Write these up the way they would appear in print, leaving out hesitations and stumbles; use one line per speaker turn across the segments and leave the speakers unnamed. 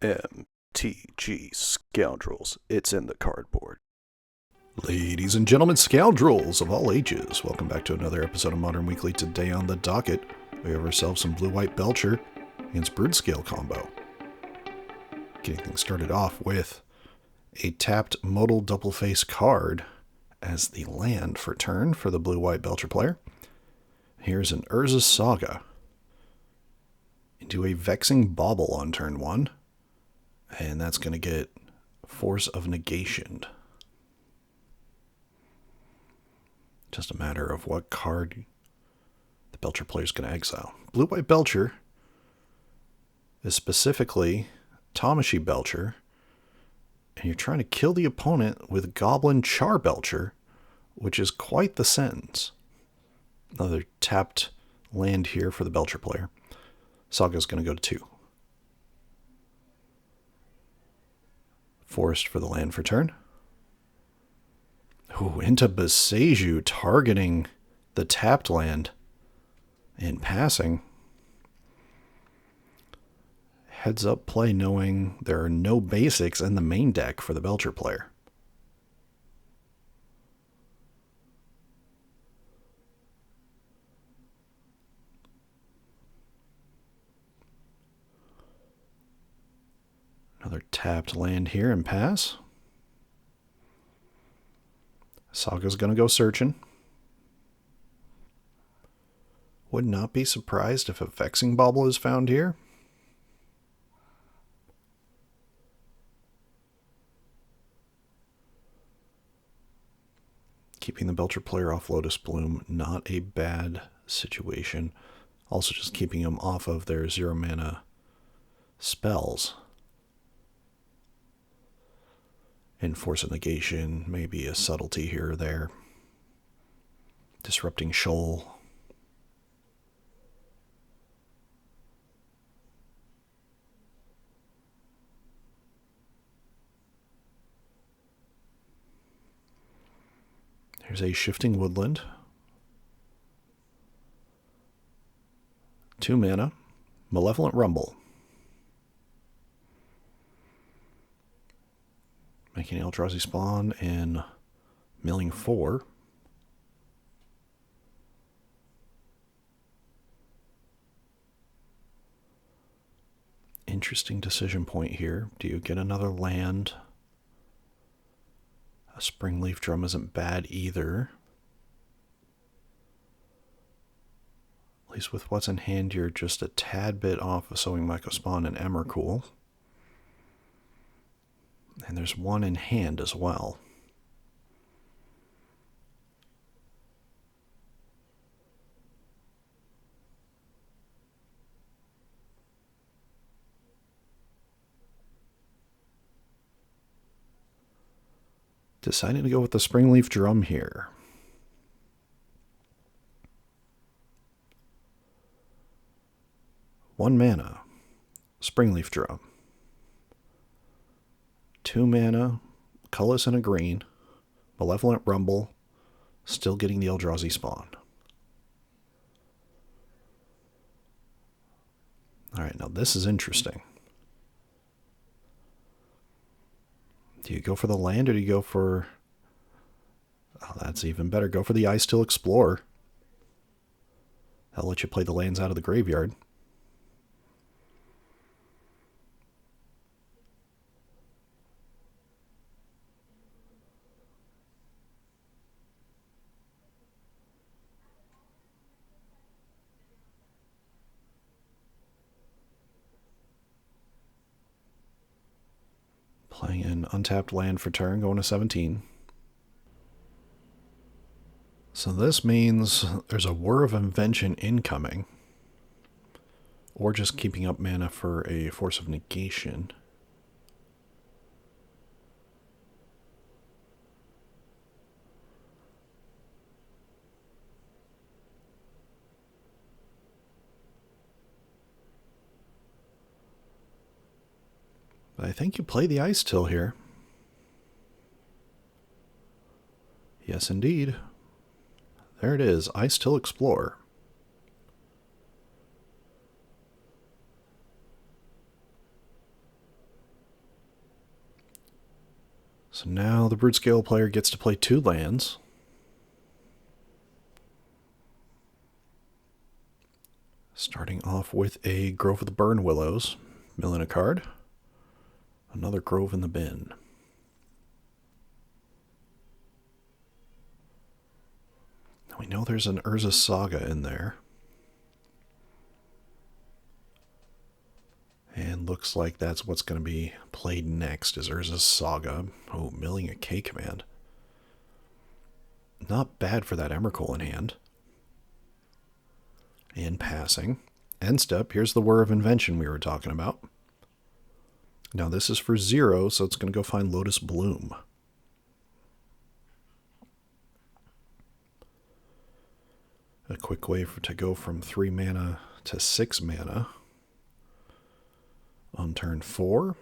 MTG Scoundrels. It's in the cardboard.
Ladies and gentlemen, scoundrels of all ages, welcome back to another episode of Modern Weekly. Today on the docket, we have ourselves some blue-white Belcher against Broodscale Combo. Getting things started off with a tapped modal double face card as the land for turn for the blue-white Belcher player. Here's an Urza's Saga into a Vexing Bauble on turn 1, and that's going to get Force of Negation. Just a matter of what card the Belcher player is going to exile. Blue-white Belcher is specifically Tameshi Belcher, and you're trying to kill the opponent with Goblin Charbelcher, which is quite the sentence. Another tapped land here for the Belcher player. Saga's going to go to 2. Forest for the land for turn. Ooh, into Beseju, targeting the tapped land and passing. Heads up play knowing there are no basics in the main deck for the Belcher player. Another tapped land here and pass. Saga's going to go searching. Would not be surprised if a Vexing Bauble is found here. Keeping the Belcher player off Lotus Bloom, not a bad situation. Also just keeping them off of their 0 mana spells. And Force of Negation, maybe a subtlety here or there. Disrupting Shoal. Here's a Shifting Woodland. 2 mana. Malevolent Rumble. Making eldrazi spawn and milling 4. Interesting decision point here. Do you get another land? A Springleaf Drum isn't bad either. At least with what's in hand, you're just a tad bit off of Sowing Mycospawn and Emrakul. And there's one in hand as well. Deciding to go with the Springleaf Drum here. One mana. Springleaf Drum. 2 mana, colorless and a green, Malevolent Rumble, still getting the Eldrazi spawn. Alright, now this is interesting. Do you go for the land or do you go for... Oh, that's even better. Go for the Icestill Explorer. That'll let you play the lands out of the graveyard. Playing an untapped land for turn, going to 17. So this means there's a Whir of Invention incoming. Or just keeping up mana for a Force of Negation. I think you play the Icestill here. Yes, indeed. There it is, Icestill Explorer. So now the Broodscale player gets to play 2 lands. Starting off with a Grove of the Burn Willows, milling a card. Another Grove in the bin. We know there's an Urza Saga in there. And looks like that's what's going to be played next, is Urza's Saga. Oh, milling a K command. Not bad for that Emrakul in hand. And passing. End step, here's the Whir of Invention we were talking about. Now this is for 0, so it's going to go find Lotus Bloom. A quick way to go from 3 mana to 6 mana on turn 4.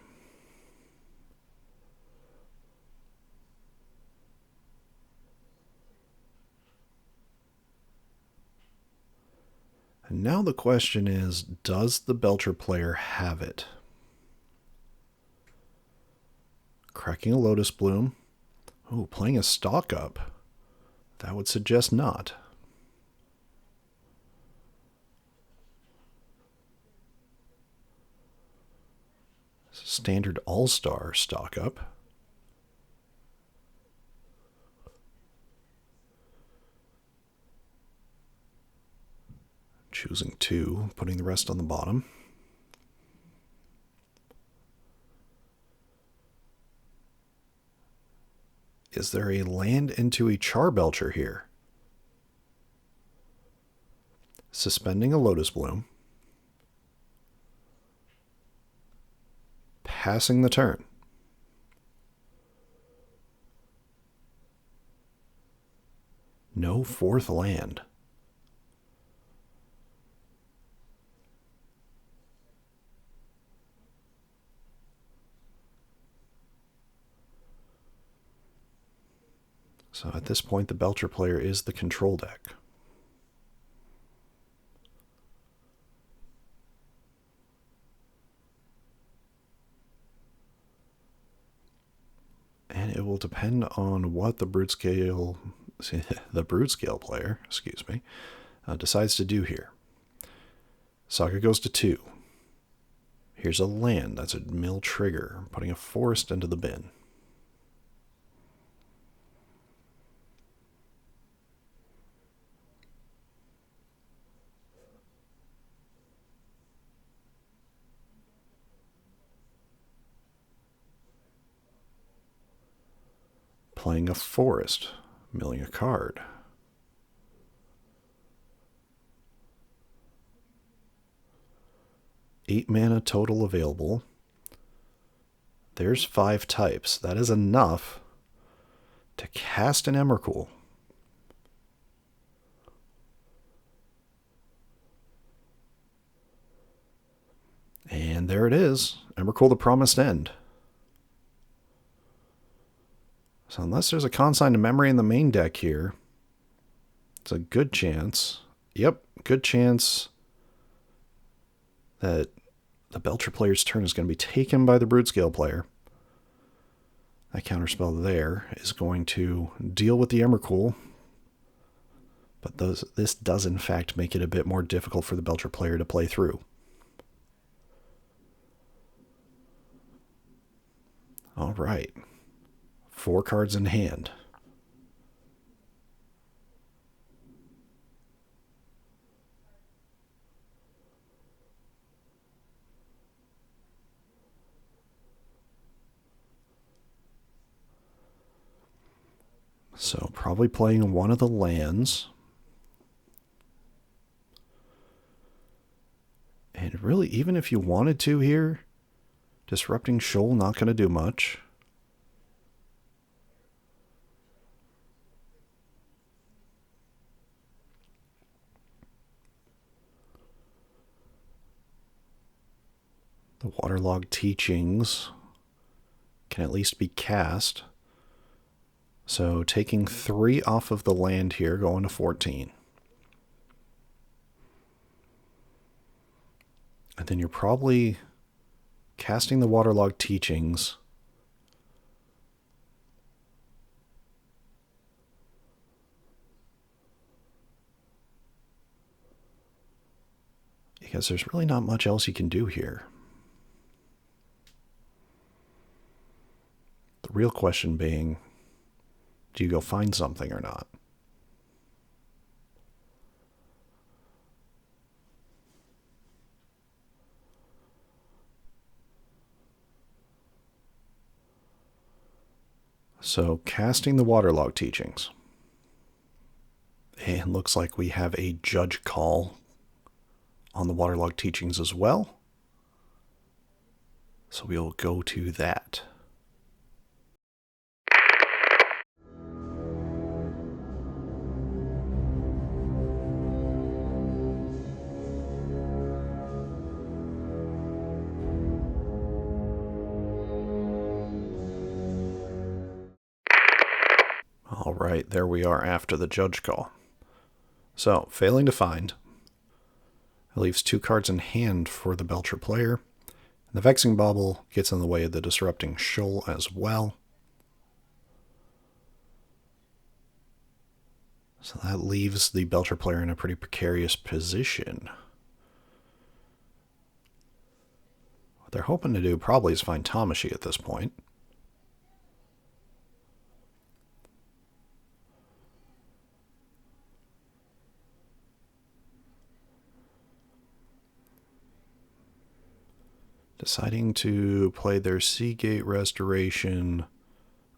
And now the question is, does the Belcher player have it? Cracking a Lotus Bloom. Oh, playing a Stalk Up. That would suggest not. Standard All-Star Stalk Up. Choosing 2, putting the rest on the bottom. Is there a land into a Charbelcher here? Suspending a Lotus Bloom. Passing the turn. No 4th land. So at this point, the Belcher player is the control deck. And it will depend on what the Broodscale player, decides to do here. Saga goes to 2. Here's a land. That's a mill trigger, putting a forest into the bin. Playing a forest, milling a card. Eight mana total available. There's 5 types. That is enough to cast an Emrakul. And there it is. Emrakul the Promised End. So unless there's a Consign to Memory in the main deck here, it's a good chance. Yep, good chance that the Belcher player's turn is going to be taken by the Broodscale player. That counterspell there is going to deal with the Emrakul, but this does in fact make it a bit more difficult for the Belcher player to play through. All right. 4 cards in hand. So probably playing one of the lands. And really, even if you wanted to here, Disrupting Shoal not going to do much. The Waterlogged Teachings can at least be cast. So taking 3 off of the land here, going to 14. And then you're probably casting the Waterlogged Teachings Because there's really not much else you can do here. The real question being, do you go find something or not? So, casting the Waterlog Teachings. It looks like we have a judge call on the Waterlog Teachings as well. So we'll go to that. All right, there we are after the judge call. So, failing to find. It leaves 2 cards in hand for the Belcher player. The Vexing Bauble gets in the way of the Disrupting Shoal as well. So that leaves the Belcher player in a pretty precarious position. What they're hoping to do probably is find Tameshi at this point. Deciding to play their Seagate Restoration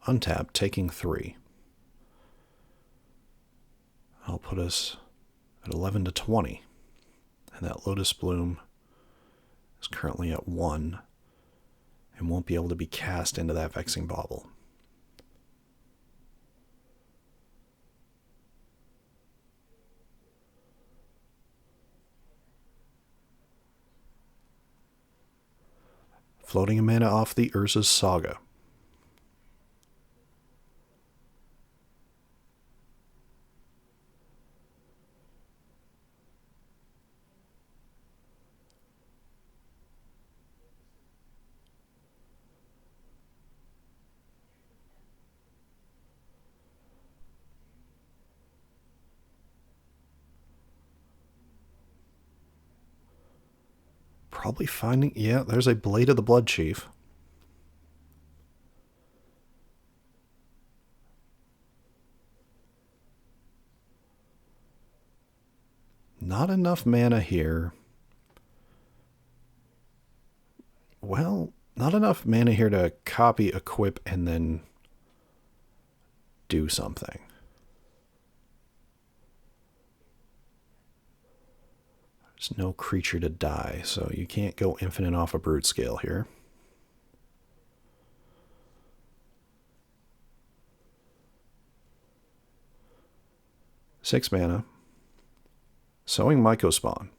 untapped, taking 3. That'll put us at 11 to 20. And that Lotus Bloom is currently at 1 and won't be able to be cast into that Vexing Bauble. Floating a mana off the Urza's Saga. Probably finding... Yeah, there's a Blade of the Bloodchief. Not enough mana here. Well, not enough mana here to copy, equip, and then do something. There's no creature to die, so you can't go infinite off a Broodscale here. Six mana. Sowing Mycospawn.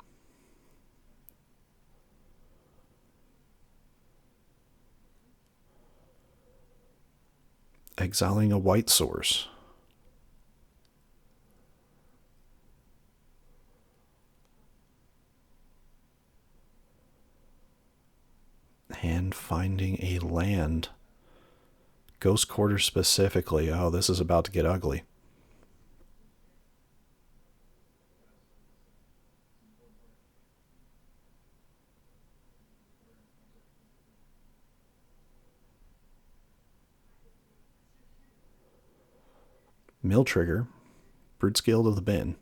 Exiling a white source. And finding a land. Ghost Quarter specifically. Oh, this is about to get ugly. Mill Trigger. Broodscale to the bin.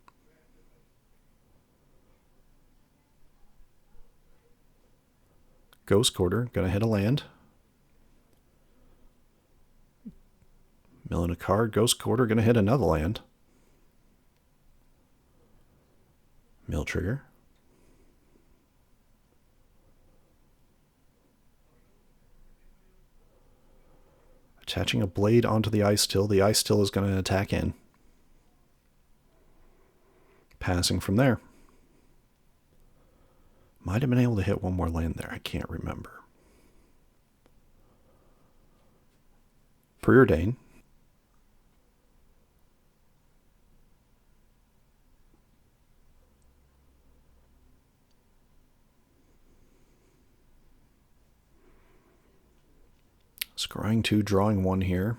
Ghost Quarter, gonna hit a land. Milling a card, Ghost Quarter, gonna hit another land. Mill Trigger. Attaching a blade onto the Ice Till. The Ice Till is gonna attack in. Passing from there. Might have been able to hit one more land there. I can't remember. Preordain. Scrying 2, drawing 1 here.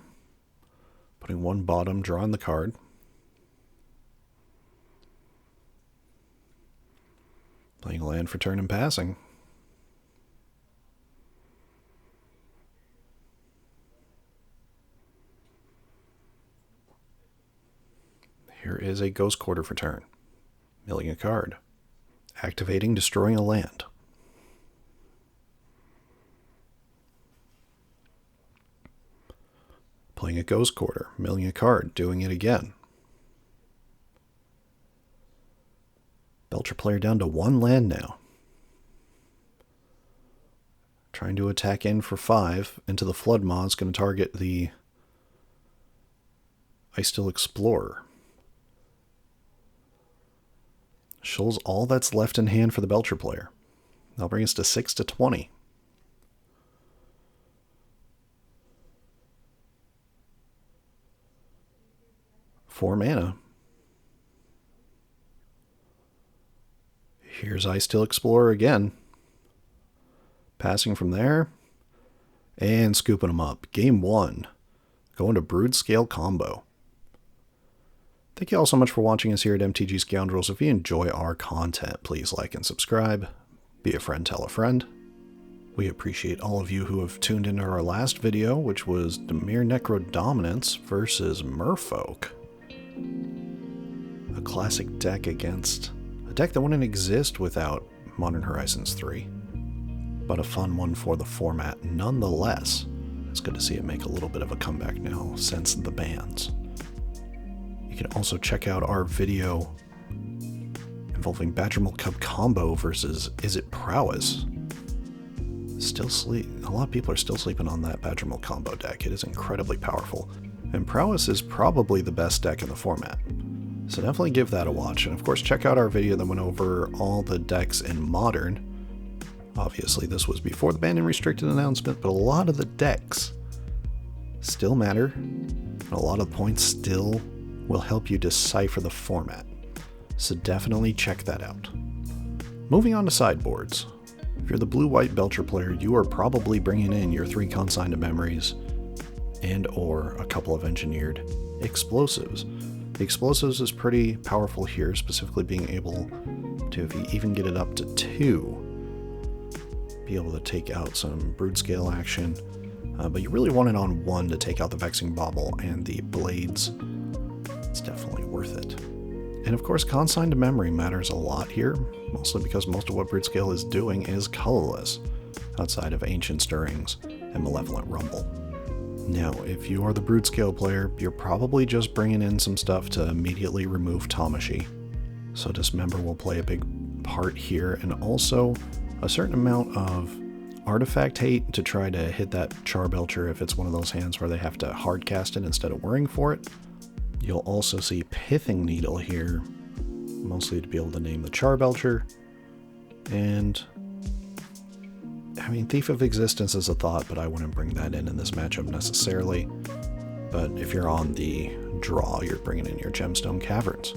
Putting 1 bottom, drawing the card. Playing land for turn and passing. Here is a Ghost Quarter for turn. Milling a card. Activating, destroying a land. Playing a Ghost Quarter. Milling a card. Doing it again. Belcher player down to 1 land now. Trying to attack in for 5 into the Flood Maw. It's going to target the Icestill Explorer. Shows all that's left in hand for the Belcher player. That'll bring us to 6-20. Four mana. Here's Icestill Explorer again. Passing from there. And scooping them up. Game 1. Going to Broodscale Combo. Thank you all so much for watching us here at MTG Scoundrels. If you enjoy our content, please like and subscribe. Be a friend, tell a friend. We appreciate all of you who have tuned into our last video, which was Dimir Necrodominance versus Merfolk. A classic deck against a deck that wouldn't exist without Modern Horizons 3. But a fun one for the format nonetheless. It's good to see it make a little bit of a comeback now since the bans. You can also check out our video involving Badgermole Cub Combo versus Is It Prowess. A lot of people are still sleeping on that Badgermole Combo deck. It is incredibly powerful. And Prowess is probably the best deck in the format. So definitely give that a watch. And of course, check out our video that went over all the decks in Modern. Obviously, this was before the banned and restricted announcement, but a lot of the decks still matter. And a lot of the points still will help you decipher the format. So definitely check that out. Moving on to sideboards. If you're the blue-white Belcher player, you are probably bringing in your 3 Consigned Memories and or a couple of engineered explosives. The explosives is pretty powerful here, specifically being able to, if you even get it up to 2, be able to take out some Broodscale action. But you really want it on 1 to take out the Vexing Bauble and the Blades. It's definitely worth it. And of course, Consigned Memory matters a lot here, mostly because most of what Broodscale is doing is colorless, outside of Ancient Stirrings and Malevolent Rumble. Now, if you are the Broodscale player, you're probably just bringing in some stuff to immediately remove Tameshi. So Dismember will play a big part here, and also a certain amount of artifact hate to try to hit that Charbelcher if it's one of those hands where they have to hard cast it instead of worrying for it. You'll also see Pithing Needle here, mostly to be able to name the Charbelcher. And, I mean, Thief of Existence is a thought, but I wouldn't bring that in this matchup necessarily. But if you're on the draw, you're bringing in your Gemstone Caverns.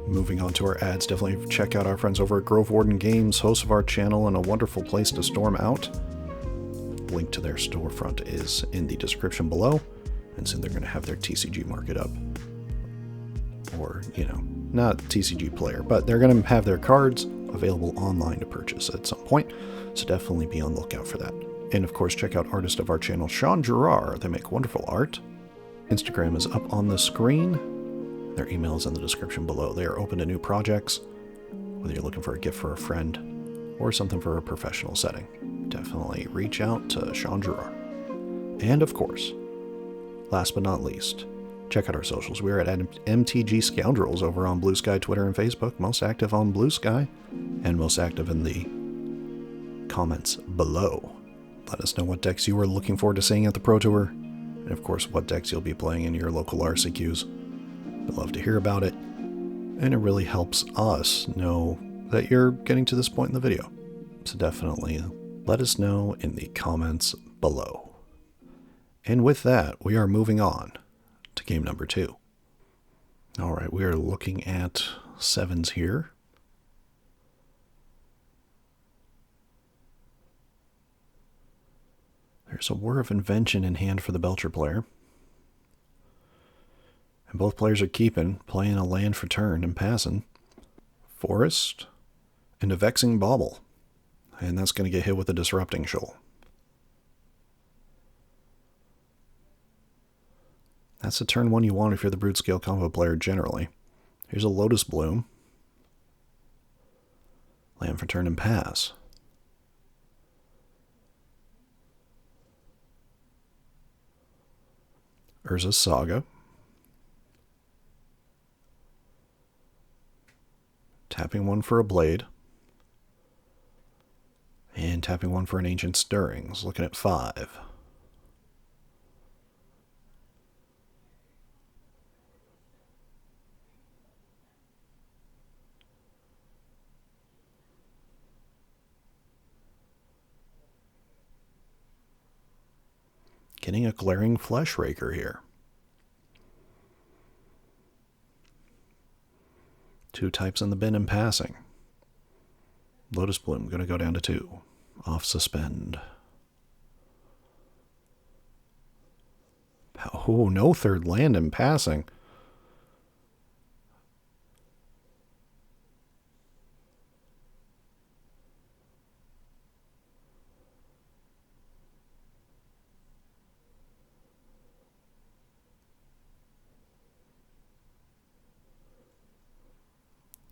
Moving on to our ads, definitely check out our friends over at Grove Warden Games, hosts of our channel, and a wonderful place to storm out. Link to their storefront is in the description below, and soon they're going to have their TCG market up. Or, you know, not TCG player, but they're going to have their cards available online to purchase at some point, so definitely be on the lookout for that. And of course, check out artist of our channel, Sean Gerard. They make wonderful art. Instagram is up on the screen. Their email is in the description below. They are open to new projects, whether you're looking for a gift for a friend or something for a professional setting. Definitely reach out to Sean Gerard. And of course, last but not least, check out our socials. We are at MTG Scoundrels over on Blue Sky, Twitter, and Facebook. Most active on Blue Sky, and most active in the comments below. Let us know what decks you are looking forward to seeing at the Pro Tour, and of course what decks you'll be playing in your local RCQs. We'd love to hear about it, and it really helps us know that you're getting to this point in the video. So definitely let us know in the comments below. And with that, we are moving on to game number 2. All right, we are looking at 7s here. There's a War of Invention in hand for the Belcher player. And both players are playing a land for turn and passing. Forest and a Vexing Bauble. And that's going to get hit with a Disrupting Shoal. That's the turn one you want if you're the Broodscale Combo player generally. Here's a Lotus Bloom. Land for turn and pass. Urza's Saga. Tapping one for a Blade. And tapping one for an Ancient Stirrings. Looking at 5. Getting a glaring Fleshraker here. 2 types in the bin and passing. Lotus Bloom going to go down to 2. Off suspend. Oh, no third land in passing.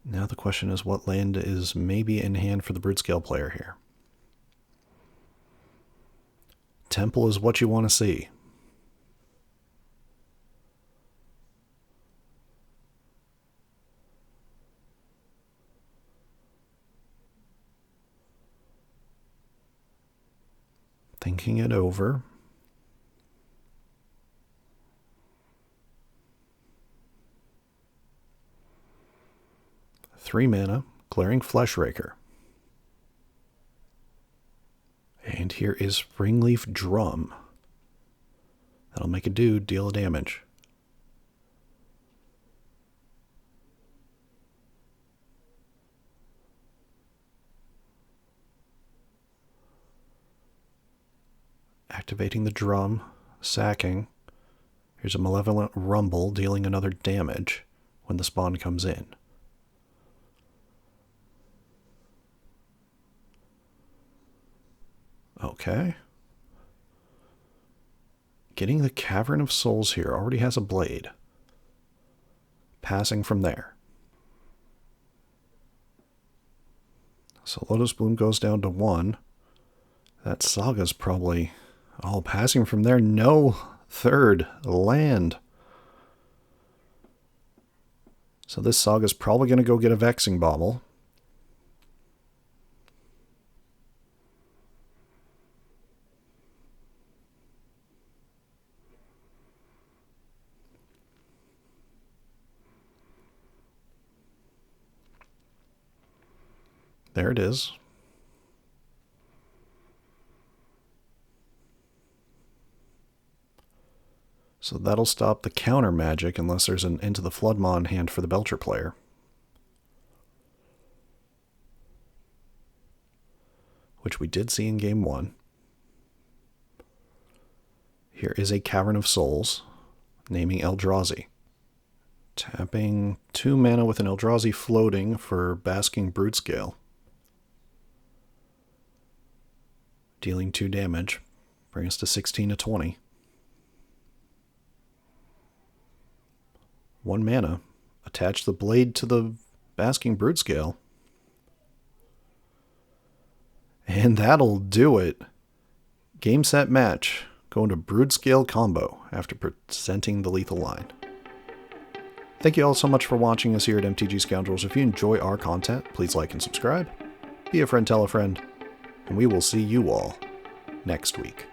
Now the question is, what land is maybe in hand for the Broodscale player here? Temple is what you want to see. Thinking it over. Three mana, Glaring Fleshraker. And here is Springleaf Drum. That'll make a dude deal a damage. Activating the drum, sacking. Here's a Malevolent Rumble, dealing another damage when the spawn comes in. Okay. Getting the Cavern of Souls here. Already has a Blade. Passing from there. So Lotus Bloom goes down to 1. That Saga's probably... Oh, passing from there. No third land. So this Saga's probably going to go get a Vexing Bauble. There it is. So that'll stop the counter magic unless there's an Into the Floodmaw in hand for the Belcher player. Which we did see in game 1. Here is a Cavern of Souls, naming Eldrazi. Tapping 2 mana with an Eldrazi floating for Basking Broodscale. Dealing 2 damage. Bring us to 16 to 20. 1 mana. Attach the blade to the Basking Broodscale. And that'll do it. Game, set, match. Going to Broodscale Combo after presenting the lethal line. Thank you all so much for watching us here at MTG Scoundrels. If you enjoy our content, please like and subscribe. Be a friend, tell a friend. And we will see you all next week.